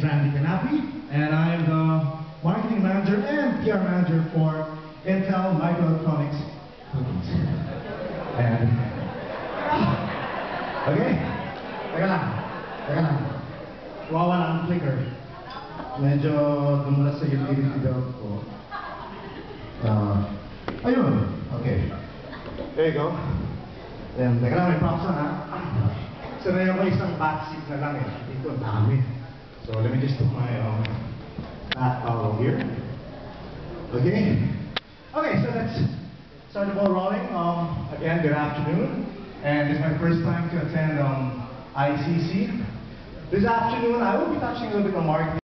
Randy Canapi, and I'm the marketing manager and PR manager for Intel Microelectronics Philippines. And okay, teka lang. Wawa lang ang clicker. Medyo dumulas sa utility belt ko. Ayun, okay. There you go. Then, teka lang, may props na ha. Sanay ako isang backseat na lang eh. Dito ang dami. So let me just put my hat towel here. Okay. Okay, so let's start the ball rolling. Again, good afternoon. And this is my first time to attend ICC. This afternoon, I will be touching a little bit on marketing.